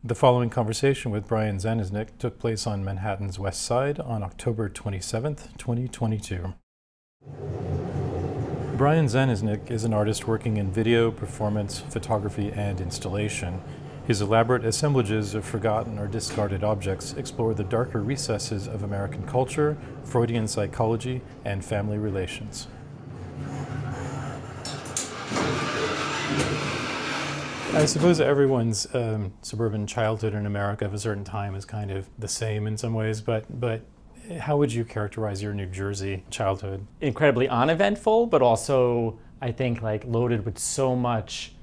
The following conversation with Brian Zaniznik took place on Manhattan's West Side on October 27th, 2022. Brian Zaniznik is an artist working in video, performance, photography, and installation. His elaborate assemblages of forgotten or discarded objects explore the darker recesses of American culture, Freudian psychology, and family relations. I suppose everyone's suburban childhood in America of a certain time is kind of the same in some ways, but how would you characterize your New Jersey childhood? Incredibly uneventful, but also I think like loaded with so much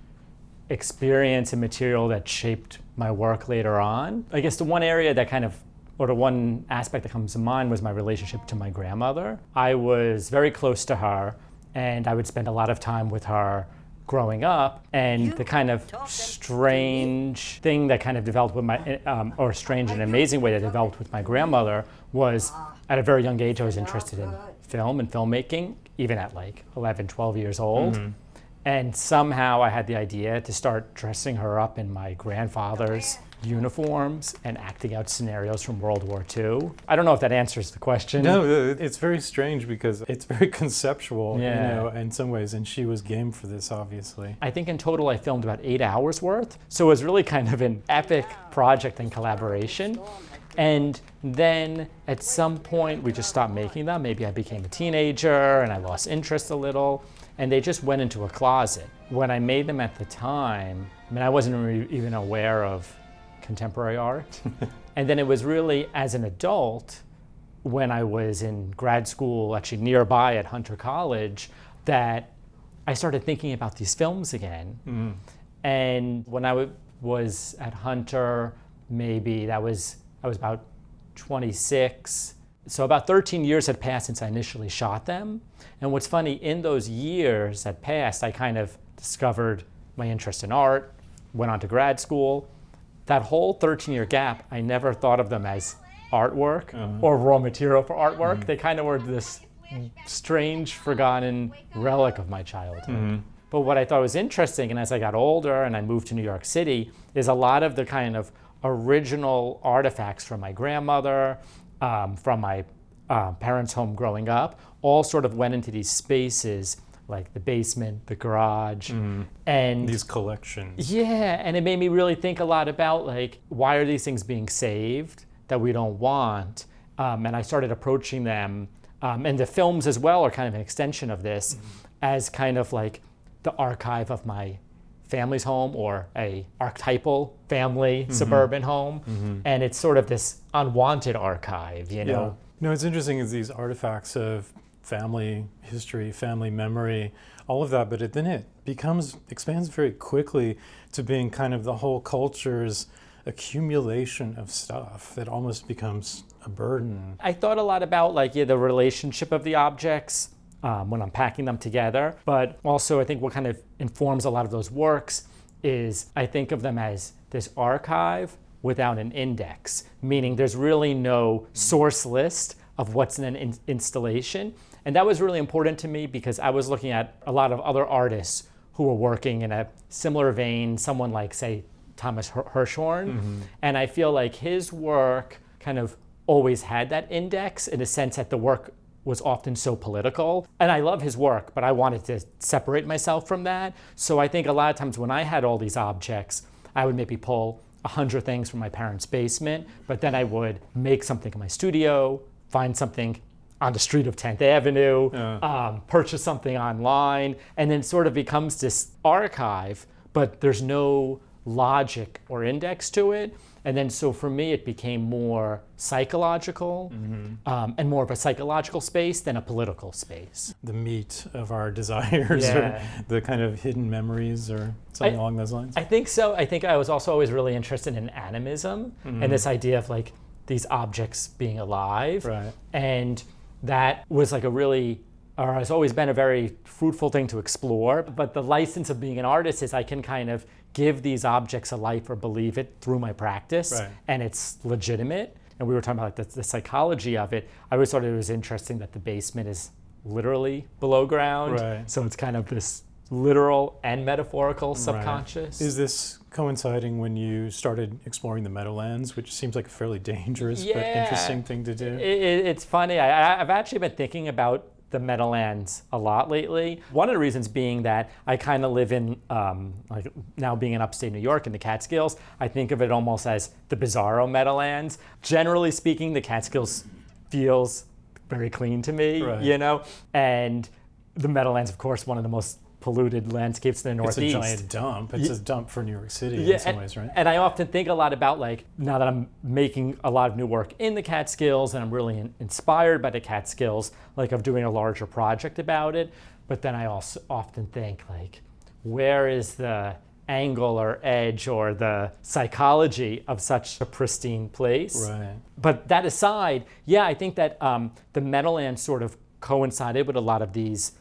experience and material that shaped my work later on. I guess the one area that the one aspect that comes to mind was my relationship to my grandmother. I was very close to her, and I would spend a lot of time with her growing up, and the kind of strange thing that kind of developed with my, or strange and amazing way that developed with my grandmother was at a very young age I was interested in film and filmmaking, even at like 11, 12 years old. Mm-hmm. And somehow I had the idea to start dressing her up in my grandfather's uniforms and acting out scenarios from World War II. I don't know if that answers the question. No, it's very strange because it's very conceptual, in some ways, and she was game for this, obviously. I think in total I filmed about 8 hours worth, so it was really kind of an epic project and collaboration. And then at some point we just stopped making them. Maybe I became a teenager and I lost interest a little, and they just went into a closet. When I made them at the time, I wasn't even aware of contemporary art. And then it was really as an adult, when I was in grad school, actually nearby at Hunter College, that I started thinking about these films again. Mm. And when I was at Hunter, I was about 26. So about 13 years had passed since I initially shot them. And what's funny, in those years that passed, I kind of discovered my interest in art, went on to grad school. That whole 13-year gap, I never thought of them as artwork or raw material for artwork. Mm-hmm. They kind of were this strange, forgotten relic of my childhood. Mm-hmm. But what I thought was interesting, and as I got older and I moved to New York City, is a lot of the kind of original artifacts from my grandmother, from my parents' home growing up, all sort of went into these spaces like the basement, the garage, and these collections. Yeah, and it made me really think a lot about like, why are these things being saved that we don't want? And I started approaching them, and the films as well are kind of an extension of this, as kind of like the archive of my family's home, or a archetypal family suburban home. Mm-hmm. And it's sort of this unwanted archive, you know? No, it's interesting is these artifacts of family history, family memory, all of that, but then it expands very quickly to being kind of the whole culture's accumulation of stuff that almost becomes a burden. I thought a lot about the relationship of the objects when I'm packing them together, but also I think what kind of informs a lot of those works is I think of them as this archive without an index, meaning there's really no source list of what's in an installation. And that was really important to me because I was looking at a lot of other artists who were working in a similar vein, someone like, say, Thomas Hirshhorn. And I feel like his work kind of always had that index in a sense that the work was often so political. And I love his work, but I wanted to separate myself from that. So I think a lot of times when I had all these objects, I would maybe pull 100 things from my parents' basement, but then I would make something in my studio, find something on the street of 10th Avenue, purchase something online, and then sort of becomes this archive, but there's no logic or index to it. And then so for me, it became more psychological and more of a psychological space than a political space. The meat of our desires or the kind of hidden memories or something along those lines? I think so. I think I was also always really interested in animism and this idea of like these objects being alive. Right. And that was like has always been a very fruitful thing to explore. But the license of being an artist is I can kind of give these objects a life or believe it through my practice, and it's legitimate. And we were talking about like the psychology of it. I always thought it was interesting that the basement is literally below ground. Right. So it's kind of this literal and metaphorical subconscious. Right. Is this coinciding when you started exploring the Meadowlands, which seems like a fairly dangerous but interesting thing to do? It's funny. I've actually been thinking about the Meadowlands a lot lately. One of the reasons being that I kind of live in, like now being in upstate New York in the Catskills, I think of it almost as the bizarro Meadowlands. Generally speaking, the Catskills feels very clean to me, you know? And the Meadowlands, of course, one of the most polluted landscapes in the Northeast. It's a giant dump. It's a dump for New York City in some ways, right? And I often think a lot about, like, now that I'm making a lot of new work in the Catskills and I'm really inspired by the Catskills, like of doing a larger project about it. But then I also often think, like, where is the angle or edge or the psychology of such a pristine place? Right. But that aside, yeah, I think that the Meadowlands sort of coincided with a lot of these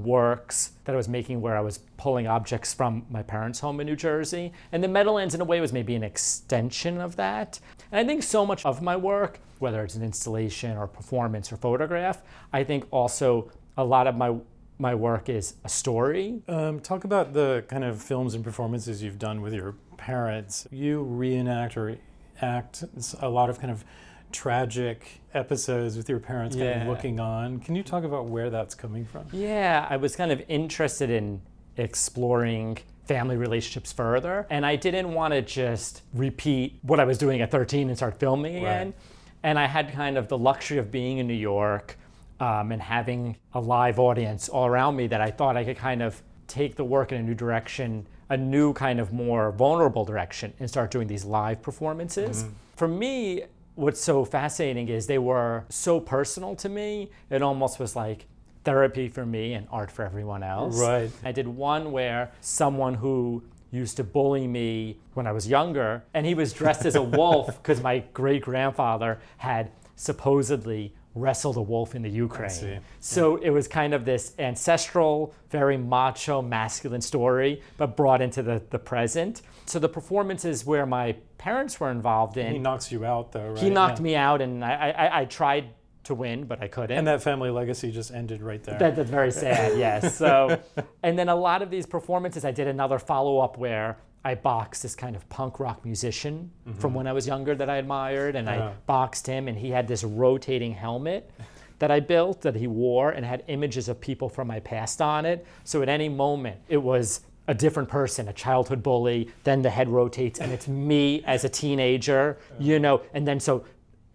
works that I was making where I was pulling objects from my parents' home in New Jersey. And the Meadowlands, in a way, was maybe an extension of that. And I think so much of my work, whether it's an installation or performance or photograph, I think also a lot of my work is a story. Talk about the kind of films and performances you've done with your parents. You reenact or act a lot of kind of tragic episodes with your parents kind of looking on. Can you talk about where that's coming from? Yeah, I was kind of interested in exploring family relationships further, and I didn't want to just repeat what I was doing at 13 and start filming again. Right. And I had kind of the luxury of being in New York and having a live audience all around me that I thought I could kind of take the work in a new direction, a new kind of more vulnerable direction, and start doing these live performances. For me, what's so fascinating is they were so personal to me. It almost was like therapy for me and art for everyone else. Right. I did one where someone who used to bully me when I was younger, and he was dressed as a wolf because my great-grandfather had supposedly wrestled a wolf in the Ukraine. So it was kind of this ancestral, very macho, masculine story, but brought into the present. So the performances where my parents were involved in... He knocks you out, though, right? He knocked me out, and I tried to win, but I couldn't. And that family legacy just ended right there. That's very sad, yes. So, and then a lot of these performances, I did another follow-up where I boxed this kind of punk rock musician from when I was younger that I admired, and I boxed him, and he had this rotating helmet that I built that he wore and had images of people from my past on it. So at any moment, it was a different person, a childhood bully, then the head rotates, and it's me as a teenager, you know, and then so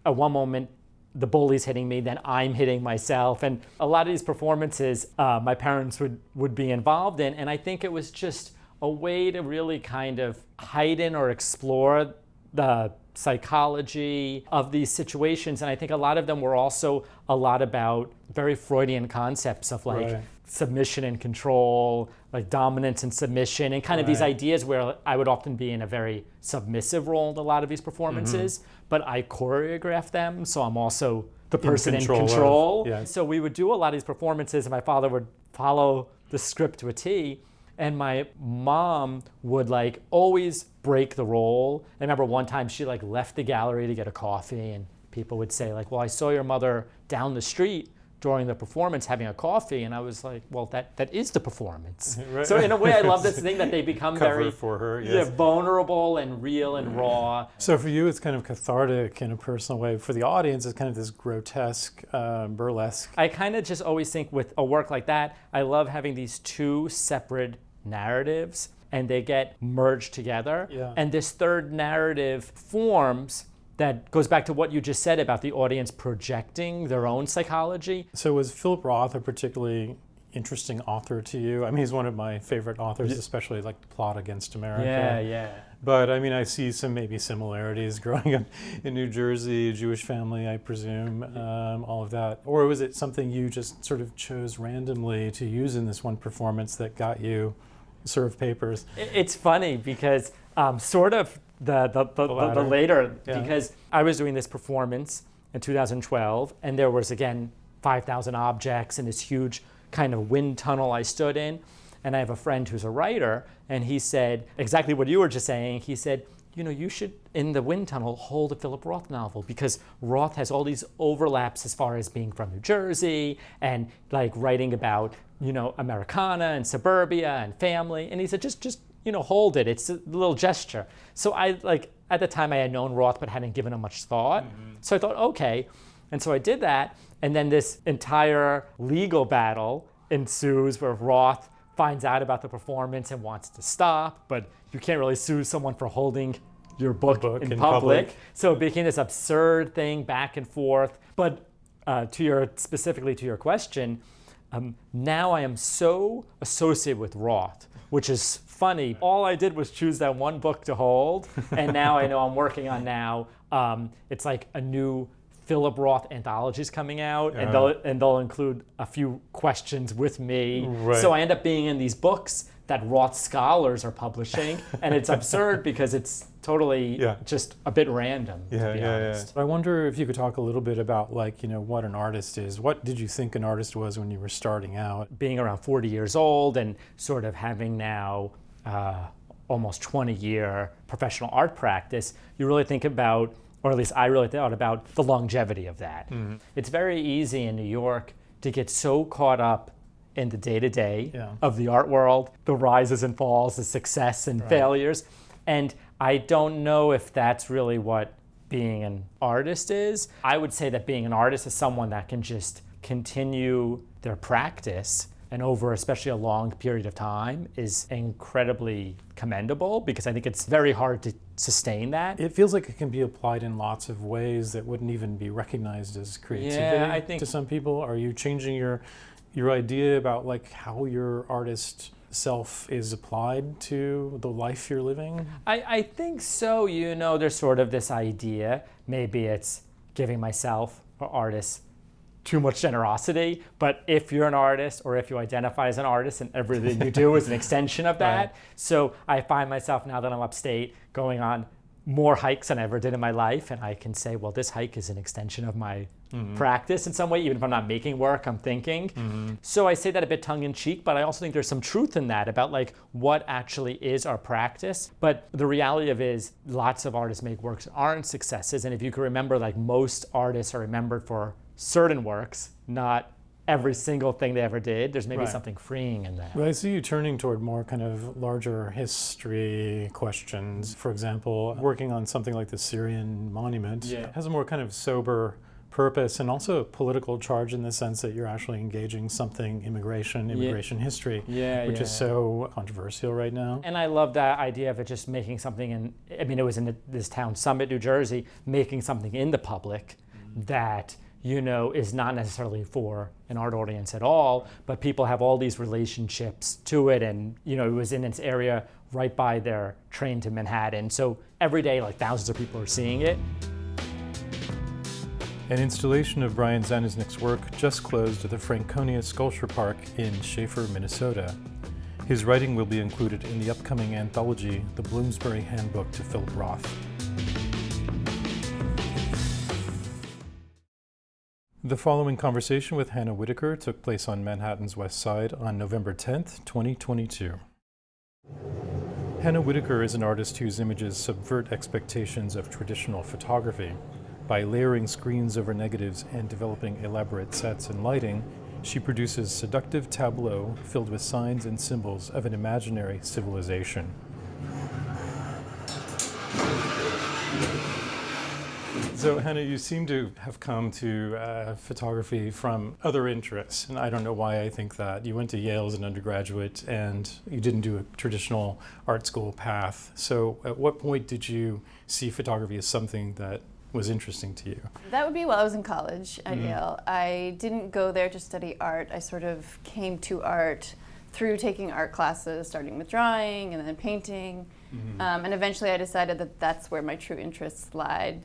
at one moment, the bully's hitting me, then I'm hitting myself. And a lot of these performances, my parents would be involved in, and I think it was just a way to really kind of heighten or explore the psychology of these situations. And I think a lot of them were also a lot about very Freudian concepts of like submission and control, like dominance and submission, and kind of these ideas where I would often be in a very submissive role in a lot of these performances, but I choreograph them, so I'm also the person in control. So we would do a lot of these performances, and my father would follow the script to a T. And my mom would like always break the role. I remember one time she like left the gallery to get a coffee, and people would say like, well, I saw your mother down the street during the performance having a coffee. And I was like, well, that is the performance. So in a way, I love this thing that they become very for her, vulnerable and real and raw. So for you, it's kind of cathartic in a personal way. For the audience, it's kind of this grotesque, burlesque. I kind of just always think with a work like that, I love having these two separate narratives and they get merged together. And this third narrative forms that goes back to what you just said about the audience projecting their own psychology. So was Philip Roth a particularly interesting author to you? I mean, he's one of my favorite authors, especially like Plot Against America. But I mean, I see some maybe similarities growing up in New Jersey, Jewish family, I presume, all of that. Or was it something you just sort of chose randomly to use in this one performance that got you served papers? It's funny because sort of the later, because I was doing this performance in 2012, and there was, again, 5,000 objects in this huge kind of wind tunnel I stood in. And I have a friend who's a writer, and he said exactly what you were just saying. He said, you should, in the wind tunnel, hold a Philip Roth novel, because Roth has all these overlaps as far as being from New Jersey and like writing about, Americana and suburbia and family. And he said, just hold it. It's a little gesture. So at the time I had known Roth but hadn't given him much thought. So I thought, okay. And so I did that. And then this entire legal battle ensues where Roth finds out about the performance and wants to stop, but you can't really sue someone for holding your book in public. So it became this absurd thing back and forth. But specifically to your question, now I am so associated with Roth, which is funny. All I did was choose that one book to hold, and now I know I'm working on it's like a new Philip Roth anthologies coming out, and they'll include a few questions with me. Right. So I end up being in these books that Roth scholars are publishing, and it's absurd because it's totally just a bit random, to be honest. I wonder if you could talk a little bit about what an artist is. What did you think an artist was when you were starting out? Being around 40 years old and sort of having now almost 20-year professional art practice, you really think about, or at least I really thought about, the longevity of that. It's very easy in New York to get so caught up in the day-to-day of the art world, the rises and falls, the success and failures. And I don't know if that's really what being an artist is. I would say that being an artist is someone that can just continue their practice, and over especially a long period of time is incredibly commendable, because I think it's very hard to sustain that. It feels like it can be applied in lots of ways that wouldn't even be recognized as creativity I think to some people. Are you changing your idea about how your artist self is applied to the life you're living? I think so. There's sort of this idea, maybe it's giving myself or artists too much generosity, but if you're an artist or if you identify as an artist, and everything you do is an extension of that. So I find myself, now that I'm upstate, going on more hikes than I ever did in my life, and I can say, well, this hike is an extension of my practice in some way. Even if I'm not making work, I'm thinking. So I say that a bit tongue-in-cheek, but I also think there's some truth in that about what actually is our practice. But the reality of it is, lots of artists make works that aren't successes, and if you can remember, most artists are remembered for certain works, not every single thing they ever did, there's maybe something freeing in that. Well, I see you turning toward more kind of larger history questions. For example, working on something like the Syrian monument has a more kind of sober purpose, and also a political charge in the sense that you're actually engaging something immigration history, which is so controversial right now. And I love that idea of it just making something it was in this town, Summit, New Jersey, making something in the public that is not necessarily for an art audience at all, but people have all these relationships to it, and it was in its area right by their train to Manhattan. So every day, thousands of people are seeing it. An installation of Brian Zanusnik's work just closed at the Franconia Sculpture Park in Schaefer, Minnesota. His writing will be included in the upcoming anthology, The Bloomsbury Handbook to Philip Roth. The following conversation with Hannah Whitaker took place on Manhattan's West Side on November 10th, 2022. Hannah Whitaker is an artist whose images subvert expectations of traditional photography. By layering screens over negatives and developing elaborate sets and lighting, she produces seductive tableaux filled with signs and symbols of an imaginary civilization. So Hannah, you seem to have come to photography from other interests, and I don't know why I think that. You went to Yale as an undergraduate and you didn't do a traditional art school path. So at what point did you see photography as something that was interesting to you? That would be while I was in college at Yale. I didn't go there to study art. I sort of came to art through taking art classes, starting with drawing and then painting. And eventually I decided that that's where my true interests lied.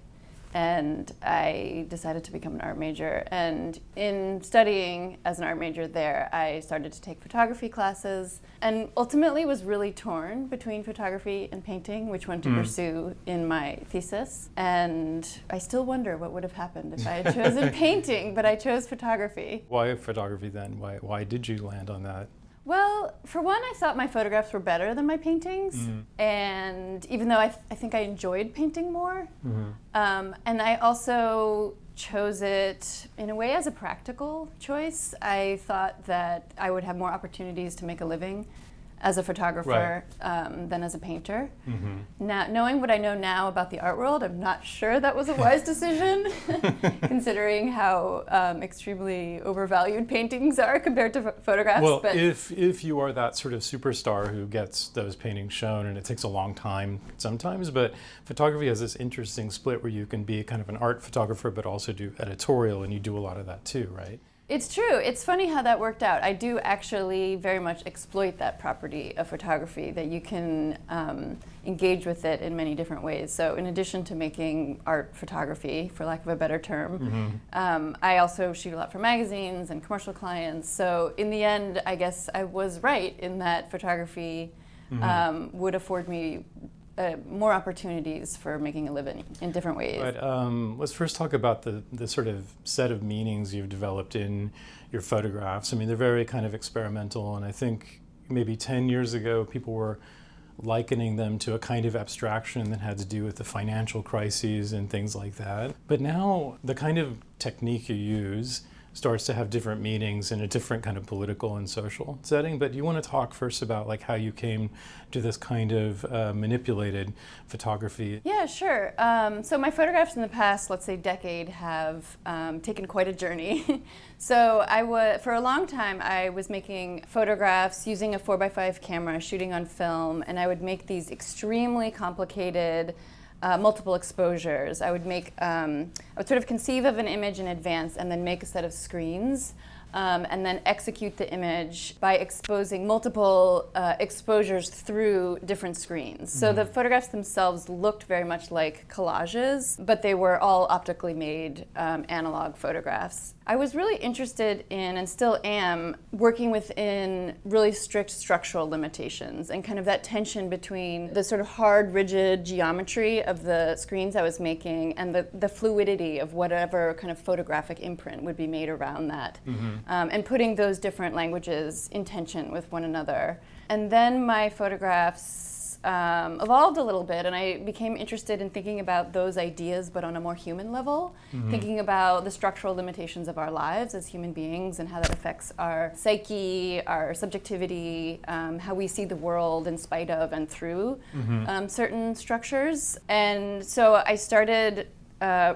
And I decided to become an art major. And in studying as an art major there, I started to take photography classes, and ultimately was really torn between photography and painting, which one to pursue in my thesis. And I still wonder what would have happened if I had chosen painting, but I chose photography. Why photography then? Why did you land on that? Well, for one, I thought my photographs were better than my paintings, and even though I think I enjoyed painting more, and I also chose it in a way as a practical choice. I thought that I would have more opportunities to make a living as a photographer than as a painter. Now, knowing what I know now about the art world, I'm not sure that was a wise decision, considering how extremely overvalued paintings are compared to photographs. Well, but if you are that sort of superstar who gets those paintings shown, and it takes a long time sometimes, but photography has this interesting split where you can be kind of an art photographer but also do editorial, and you do a lot of that too, right? It's true. It's funny how that worked out. I do actually very much exploit that property of photography, that you can engage with it in many different ways. So in addition to making art photography, for lack of a better term, I also shoot a lot for magazines and commercial clients. So in the end, I guess I was right in that photography would afford me more opportunities for making a living in different ways. But let's first talk about the sort of set of meanings you've developed in your photographs. I mean, they're very kind of experimental, and I think maybe 10 years ago people were likening them to a kind of abstraction that had to do with the financial crises and things like that. But now the kind of technique you use starts to have different meanings in a different kind of political and social setting. But you want to talk first about like how you came to this kind of manipulated photography? Yeah, sure. So my photographs in the past, let's say, decade have taken quite a journey. So for a long time, I was making photographs using a 4x5 camera, shooting on film, and I would make these extremely complicated multiple exposures. I would sort of conceive of an image in advance and then make a set of screens and then execute the image by exposing multiple exposures through different screens. So the photographs themselves looked very much like collages, but they were all optically made analog photographs. I was really interested in, and still am, working within really strict structural limitations and kind of that tension between the sort of hard, rigid geometry of the screens I was making and the fluidity of whatever kind of photographic imprint would be made around that. And putting those different languages in tension with one another. And then my photographs evolved a little bit, and I became interested in thinking about those ideas but on a more human level, thinking about the structural limitations of our lives as human beings and how that affects our psyche, our subjectivity, how we see the world in spite of and through certain structures. And so I started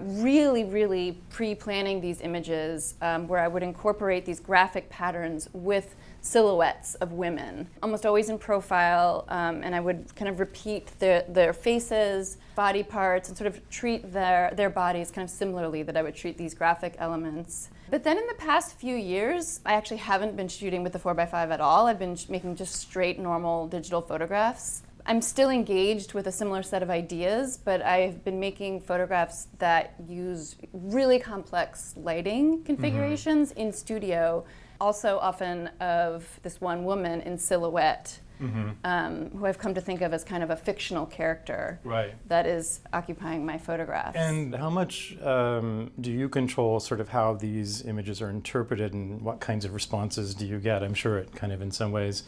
really pre-planning these images where I would incorporate these graphic patterns with silhouettes of women, almost always in profile, and I would kind of repeat their faces, body parts, and sort of treat their bodies kind of similarly that I would treat these graphic elements. But then in the past few years, I actually haven't been shooting with the 4x5 at all. I've been making just straight, normal digital photographs. I'm still engaged with a similar set of ideas, but I've been making photographs that use really complex lighting configurations in studio, also often of this one woman in silhouette, who I've come to think of as kind of a fictional character that is occupying my photographs. And how much do you control sort of how these images are interpreted, and what kinds of responses do you get? I'm sure it kind of in some ways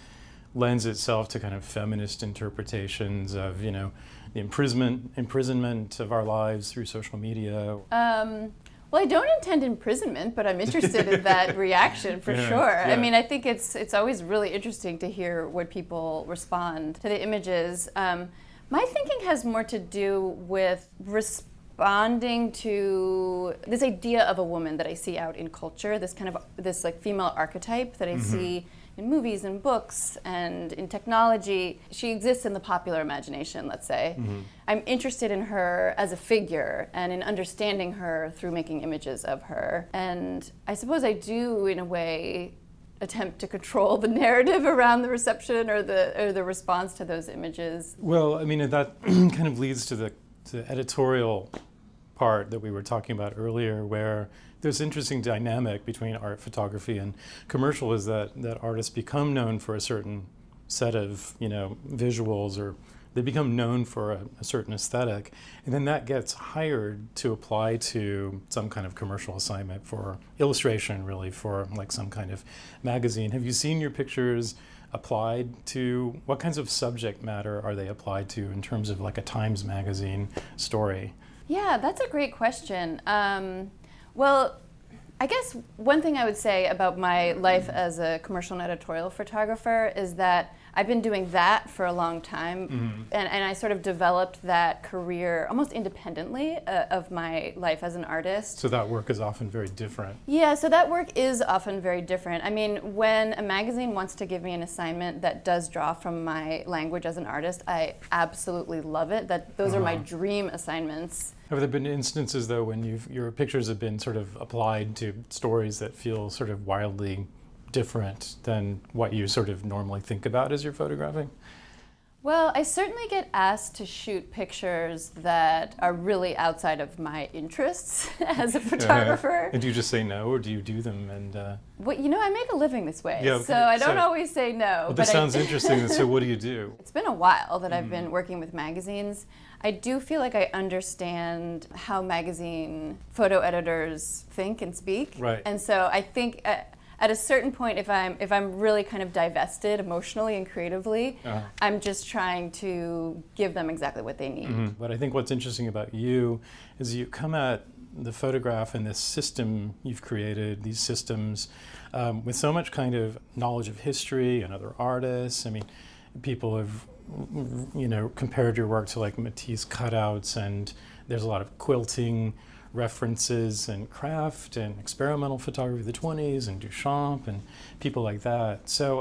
lends itself to kind of feminist interpretations of, you know, the imprisonment of our lives through social media. Well, I don't intend imprisonment, but I'm interested in that reaction for sure. Yeah. I mean, I think it's always really interesting to hear what people respond to the images. My thinking has more to do with responding to this idea of a woman that I see out in culture, this like female archetype that I see in movies and books and in technology. She exists in the popular imagination, let's say. I'm interested in her as a figure and in understanding her through making images of her. And I suppose I do, in a way, attempt to control the narrative around the reception or the response to those images. Well, I mean, that kind of leads to the editorial part that we were talking about earlier, where there's interesting dynamic between art photography and commercial, is that artists become known for a certain set of, you know, visuals or they become known for a certain aesthetic, and then that gets hired to apply to some kind of commercial assignment for illustration, really, for like some kind of magazine. Have you seen your pictures applied to, what kinds of subject matter are they applied to in terms of like a Times Magazine story? Yeah, that's a great question. Well, I guess one thing I would say about my life as a commercial and editorial photographer is that I've been doing that for a long time, and I sort of developed that career almost independently of my life as an artist. So that work is often very different. Yeah, so that work is often very different. I mean, when a magazine wants to give me an assignment that does draw from my language as an artist, I absolutely love it. Those are my dream assignments. Have there been instances, though, when your pictures have been sort of applied to stories that feel sort of wildly different than what you sort of normally think about as you're photographing? Well, I certainly get asked to shoot pictures that are really outside of my interests as a photographer. And do you just say no, or do you do them? And well, you know, I make a living this way, Yeah, okay. so I don't always say no. well, but this sounds interesting. So what do you do? It's been a while that I've been working with magazines. I do feel like I understand how magazine photo editors think and speak. Right. And so I think at a certain point, if I'm really kind of divested emotionally and creatively, I'm just trying to give them exactly what they need. But I think what's interesting about you is you come at the photograph and this system you've created, these systems, with so much kind of knowledge of history and other artists. I mean, people have, you know, compared your work to like Matisse cutouts, and there's a lot of quilting references and craft and experimental photography of the 20s and Duchamp and people like that. So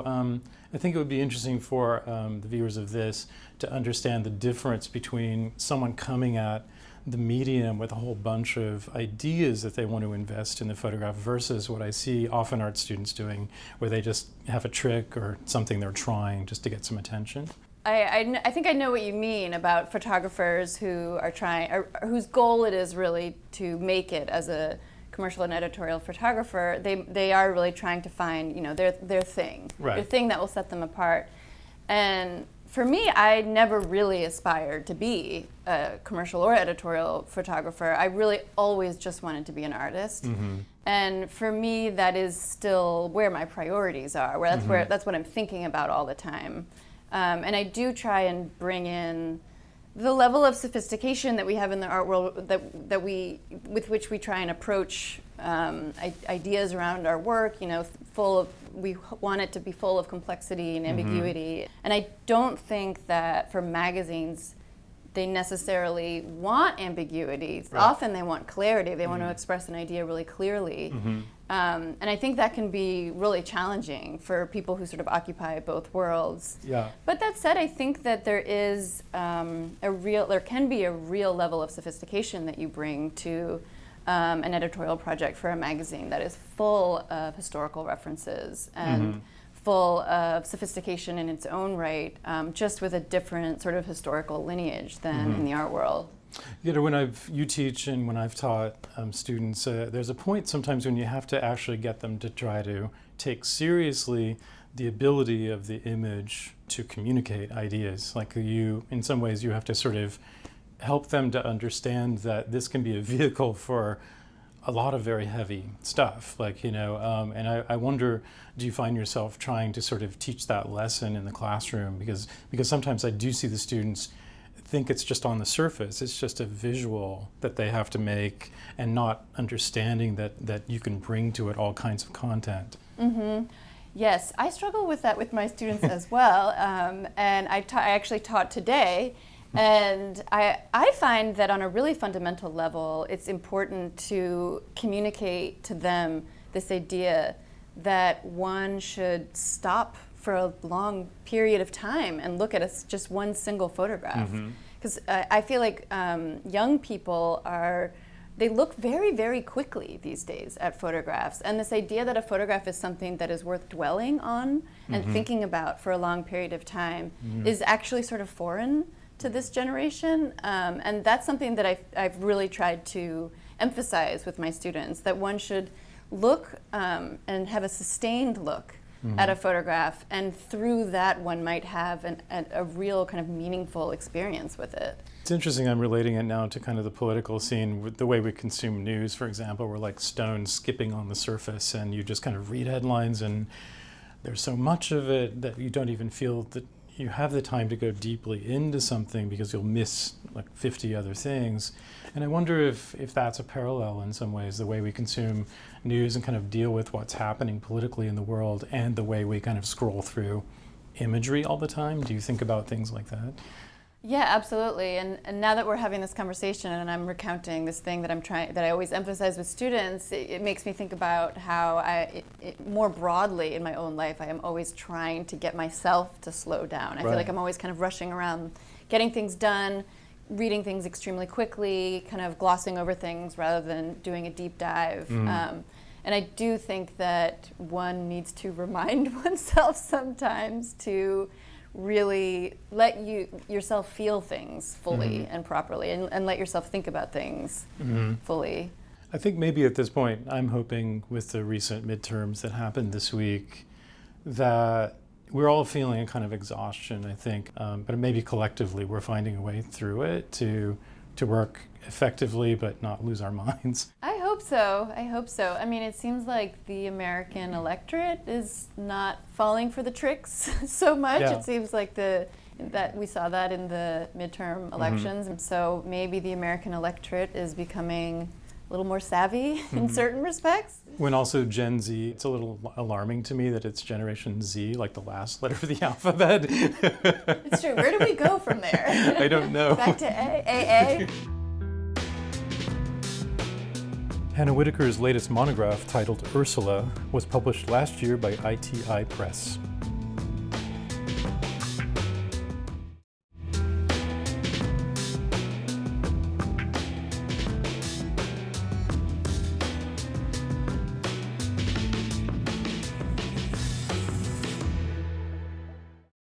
I think it would be interesting for the viewers of this to understand the difference between someone coming at the medium with a whole bunch of ideas that they want to invest in the photograph versus what I see often art students doing, where they just have a trick or something they're trying just to get some attention. I think I know what you mean about photographers who are trying, or whose goal it is really to make it as a commercial and editorial photographer. They are really trying to find, you know, their thing, their thing that will set them apart. And for me, I never really aspired to be a commercial or editorial photographer. I really always just wanted to be an artist. And for me, that is still where my priorities are. That's what I'm thinking about all the time. And I do try and bring in the level of sophistication that we have in the art world with which we try and approach ideas around our work. You know, we want it to be full of complexity and ambiguity. And I don't think that for magazines they necessarily want ambiguity. Often they want clarity. They want to express an idea really clearly. And I think that can be really challenging for people who sort of occupy both worlds. Yeah. But that said, I think that there can be a real level of sophistication that you bring to an editorial project for a magazine that is full of historical references and full of sophistication in its own right, just with a different sort of historical lineage than in the art world. You know, when you teach and when I've taught students, there's a point sometimes when you have to actually get them to try to take seriously the ability of the image to communicate ideas. Like in some ways, you have to sort of help them to understand that this can be a vehicle for a lot of very heavy stuff. Like, you know, and I wonder, do you find yourself trying to sort of teach that lesson in the classroom? Because sometimes I do see the students think it's just on the surface. It's just a visual that they have to make, and not understanding that you can bring to it all kinds of content. Yes, I struggle with that with my students as well. And I actually taught today, and I find that on a really fundamental level, it's important to communicate to them this idea that one should stop for a long period of time and look at just one single photograph. Because I feel like young people they look very, very quickly these days at photographs. And this idea that a photograph is something that is worth dwelling on and thinking about for a long period of time is actually sort of foreign to this generation. And that's something that I've really tried to emphasize with my students, that one should look and have a sustained look at a photograph, and through that one might have a real kind of meaningful experience with it. It's interesting, I'm relating it now to kind of the political scene, with the way we consume news, for example. We're like stones skipping on the surface, and you just kind of read headlines, and there's so much of it that you don't even feel that you have the time to go deeply into something, because you'll miss like 50 other things. And I wonder if that's a parallel in some ways, the way we consume news and kind of deal with what's happening politically in the world, and the way we kind of scroll through imagery all the time. Do you think about things like that? Yeah, absolutely. And now that we're having this conversation and I'm recounting this thing that I always emphasize with students, it makes me think about how more broadly in my own life, I am always trying to get myself to slow down. I feel like I'm always kind of rushing around, getting things done, reading things extremely quickly, kind of glossing over things rather than doing a deep dive. And I do think that one needs to remind oneself sometimes to really let yourself feel things fully and properly, and let yourself think about things fully. I think maybe at this point, I'm hoping with the recent midterms that happened this week, that we're all feeling a kind of exhaustion, I think, but maybe collectively we're finding a way through it to work effectively but not lose our minds. I hope so. I mean, it seems like the American electorate is not falling for the tricks so much. Yeah. It seems like that we saw that in the midterm elections, and so maybe the American electorate is becoming a little more savvy in certain respects. When also Gen Z, it's a little alarming to me that it's Generation Z, like the last letter of the alphabet. It's true. Where do we go from there? I don't know. Back to AA? Hannah Whitaker's latest monograph, titled Ursula, was published last year by ITI Press.